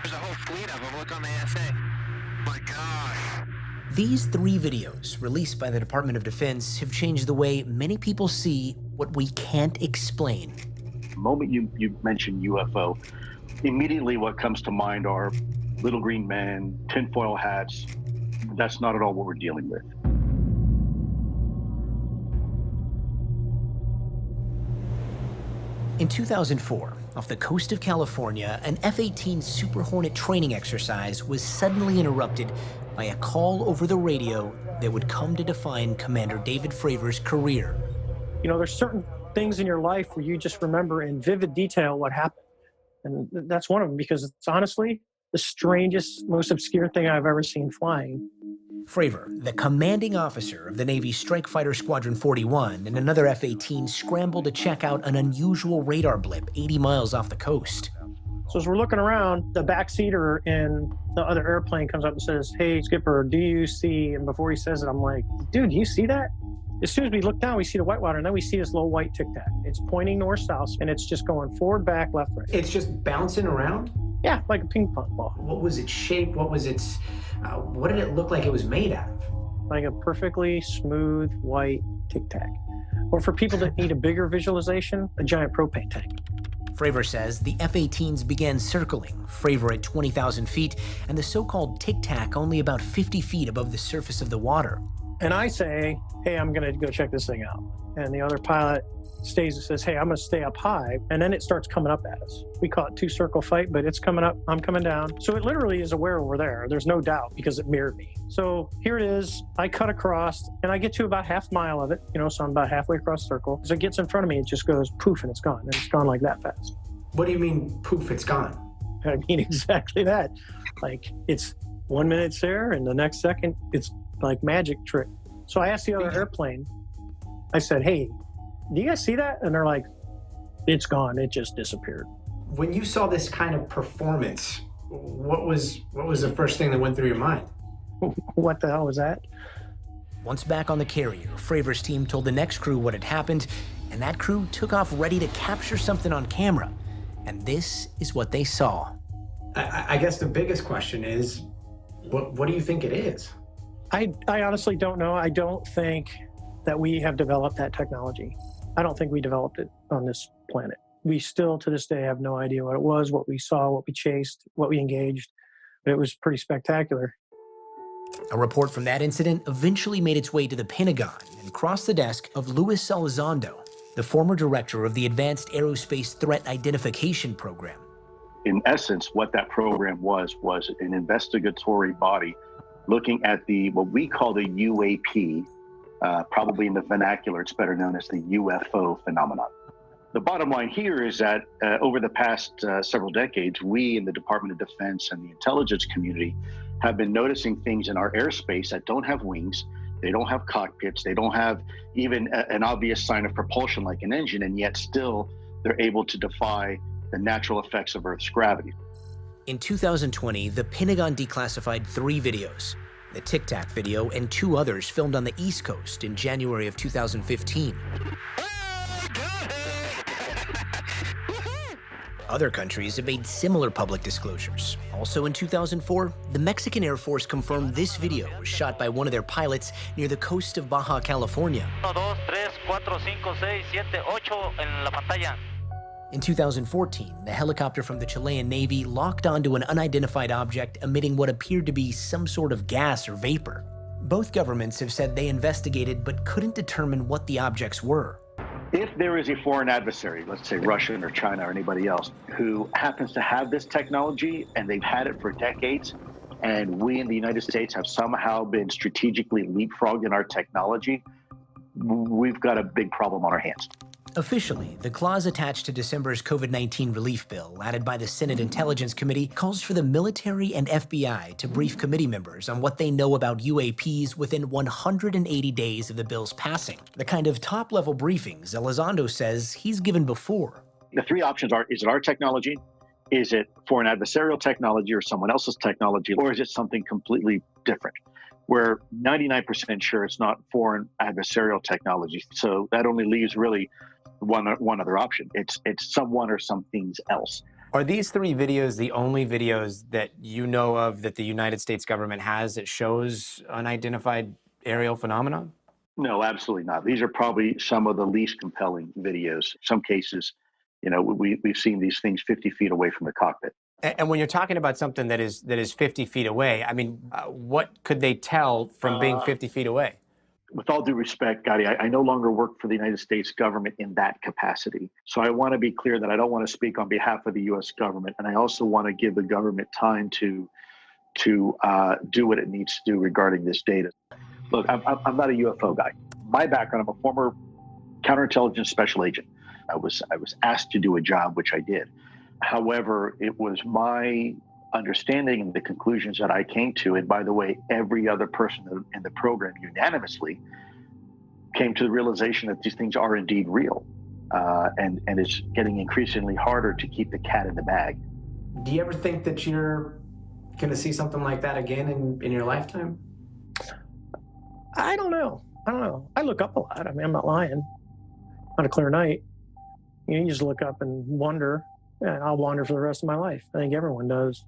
There's a whole fleet of them. Look on the SA. My gosh. These 3 videos, released by the Department of Defense, have changed the way many people see what we can't explain. The moment you mention UFO, immediately what comes to mind are little green men, tinfoil hats. That's not at all what we're dealing with. In 2004, off the coast of California, an F-18 Super Hornet training exercise was suddenly interrupted by a call over the radio that would come to define Commander David Fravor's career. You know, there's certain things in your life where you just remember in vivid detail what happened. And that's one of them, because it's honestly the strangest, most obscure thing I've ever seen flying. Fravor, the commanding officer of the Navy's Strike Fighter Squadron 41, and another F-18 scrambled to check out an unusual radar blip 80 miles off the coast. So as we're looking around, the backseater in the other airplane comes up and says, "Hey, Skipper, do you see?" And before he says it, I'm like, "Dude, do you see that?" As soon as we look down, we see the whitewater, and then we see this little white tic-tac. It's pointing north-south, and it's just going forward, back, left, right. It's just bouncing around? Yeah, like a ping pong ball. What was its shape? What was its, what did it look like it was made out of? Like a perfectly smooth white tic-tac. Or for people that need a bigger visualization, a giant propane tank. Fravor says the F-18s began circling, Fravor at 20,000 feet, and the so-called tic-tac only about 50 feet above the surface of the water. And I say, "Hey, I'm gonna go check this thing out." And the other pilot stays and says, "Hey, I'm gonna stay up high." And then it starts coming up at us. We call it two-circle fight, but it's coming up, I'm coming down. So it literally is aware we're there. There's no doubt, because it mirrored me. So here it is. I cut across, and I get to about half mile of it, you know, so I'm about halfway across the circle. As it gets in front of me, it just goes poof, and it's gone. And it's gone like that fast. What do you mean, poof, it's gone? I mean exactly that. Like, it's 1 minute it's there, and the next second, it's like magic trick. So I asked the other airplane, I said, "Hey, do you guys see that?" And they're like, "It's gone. It just disappeared." When you saw this kind of performance, what was the first thing that went through your mind? What the hell was that? Once back on the carrier, Fravor's team told the next crew what had happened, and that crew took off ready to capture something on camera. And this is what they saw. I guess the biggest question is, what do you think it is? I honestly don't know. I don't think that we have developed that technology. I don't think we developed it on this planet. We still, to this day, have no idea what it was, what we saw, what we chased, what we engaged. But it was pretty spectacular. A report from that incident eventually made its way to the Pentagon and crossed the desk of Luis Elizondo, the former director of the Advanced Aerospace Threat Identification Program. In essence, what that program was an investigatory body looking at what we call the UAP, probably in the vernacular, it's better known as the UFO phenomenon. The bottom line here is that over the past several decades, we in the Department of Defense and the intelligence community have been noticing things in our airspace that don't have wings, they don't have cockpits, they don't have even an obvious sign of propulsion like an engine, and yet still they're able to defy the natural effects of Earth's gravity. In 2020, the Pentagon declassified 3 videos, the Tic Tac video and 2 others filmed on the East Coast in January of 2015. Other countries have made similar public disclosures. Also in 2004, the Mexican Air Force confirmed this video was shot by one of their pilots near the coast of Baja California. 1, 2, 3, 4, 5, 6, 7, 8 en la pantalla. In 2014, the helicopter from the Chilean Navy locked onto an unidentified object emitting what appeared to be some sort of gas or vapor. Both governments have said they investigated but couldn't determine what the objects were. If there is a foreign adversary, let's say Russian or China or anybody else, who happens to have this technology and they've had it for decades, and we in the United States have somehow been strategically leapfrogged in our technology, we've got a big problem on our hands. Officially, the clause attached to December's COVID-19 relief bill, added by the Senate Intelligence Committee, calls for the military and FBI to brief committee members on what they know about UAPs within 180 days of the bill's passing. The kind of top-level briefings Elizondo says he's given before. The 3 options are, is it our technology? Is it foreign adversarial technology or someone else's technology? Or is it something completely different? We're 99% sure it's not foreign adversarial technology. So that only leaves really one other option. It's someone or something else. Are these 3 videos the only videos that you know of that the United States government has that shows unidentified aerial phenomena? No, absolutely not. These are probably some of the least compelling videos. Some cases, we've seen these things 50 feet away from the cockpit. And when you're talking about something that is 50 feet away, I mean, what could they tell from being 50 feet away? With all due respect, Gadi, I no longer work for the United States government in that capacity. So I want to be clear that I don't want to speak on behalf of the U.S. government. And I also want to give the government time to do what it needs to do regarding this data. Look, I'm not a UFO guy. My background, I'm a former counterintelligence special agent. I was asked to do a job, which I did. However, it was my understanding and the conclusions that I came to, and by the way, every other person in the program unanimously came to the realization that these things are indeed real. And it's getting increasingly harder to keep the cat in the bag. Do you ever think that you're going to see something like that again in your lifetime? I don't know. I look up a lot. I mean, I'm not lying. On a clear night, you just look up and wonder, and I'll wander for the rest of my life. I think everyone does.